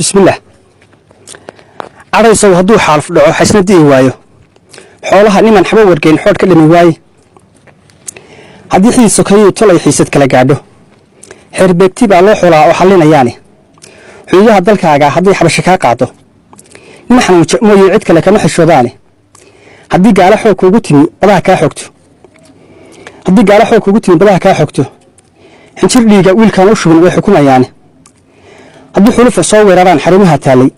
بسم الله عريسو هدو حالف دعو حسندي وايو حولها نيمان حبا ورقين حوod ka dhimi waaye haddii xiiso kaliya tolay xiisad kala gaadho xirbeegti baa loo xulaa oo xallinayaani xuduudaha dalkaaga haddii xabasho kaa qaado nin xanuunjo mooye cid kale kama xishoodaani haddii gaala xoog kuugu timi badaha kaa xogto xinjir dhiiga wiilkan u shubin way xukumayaani haddii xulufa soo weeraraan xarumaha taalay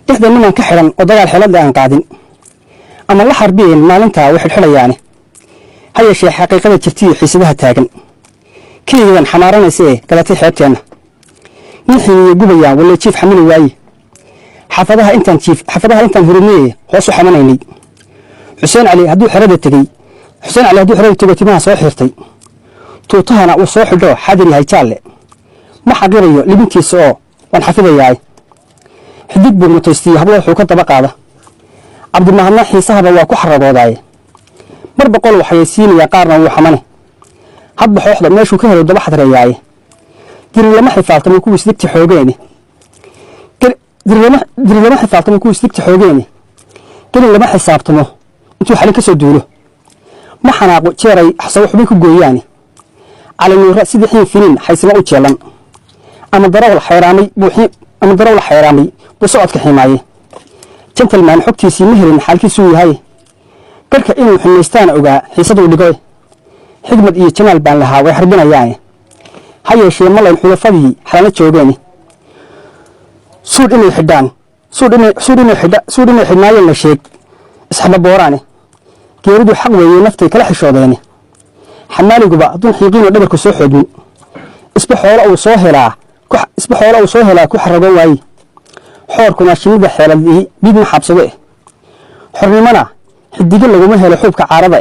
dhexda niman ka xiran oo dagaal xeelada aan qaadin ama la xarbiyeen maalinta way xidhxidhayaani ha yeeshee xaqiiqada jirtiyo xiisadaha taagan keliyadan xamaaranaysa ee galatay xeebteenna nin xiniyo gubayaan walla jiif xamili waaye xafadaha intaan hurinayee hoos u xamanaynay xuseen cali hadduu xerada tegey timaha soo xirtay tuutahana uu soo xidho xadir yahay jaalle ma xaqirayo libintiisa oo waan xafidayaay xidig buu mutaystiyo hablo wuxuu ka daba qaada cabdimahadna xiisahaba waa ku xaragoodaay mar boqol waxay siinaya qaarna wuu xamane hadba xooxda meeshuu ka helo daba xadreeyaay diri lama xifaaltamo kuwii isdigti xoogeeni gelin lama xisaabtamo intuu xalin ka soo duulo ma xanaaqo jeeray xasawo xubin ku gooyaani cali nuura sidii xiin finiin xaysimo u jeelan ama darawal xayraamay buu socodka ximaaye gentleman xogtiisii ma helin xaalkiisuu yahay garka inuu xumaystaan ogaa xiisaduu dhigo xigmad iyo jamaal baan lahaa way harbinayaane ha yeeshee malayn xulafadii xalana joogeeni suudh inay xidhnaayeen la sheeg isxababooraane geeridu xaq weeye naftay kala xishoodeeni xamaaliguba hadduun xiiqiinu dhabarku soo xoogmin isba xoolo uu soo helaa ku xaragoon waaye xoorkuna shinnida xeeladii biid ma xabsado xornimona xidigo laguma helo xuubka caarada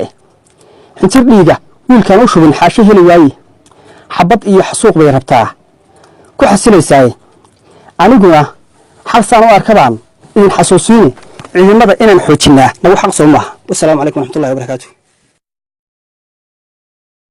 xinjir dhiiga wiilkan u shubin xaasho heli waaye xabad iyo xasuuq bay rabtaa ku xasilaysaaye aniguna xal saan u arkabaan idin xasuusiine ciidamada inaan xoojinnaa nagu xaq soo maaha wasalaamu calaykum waraxmatullahi wabarakaatu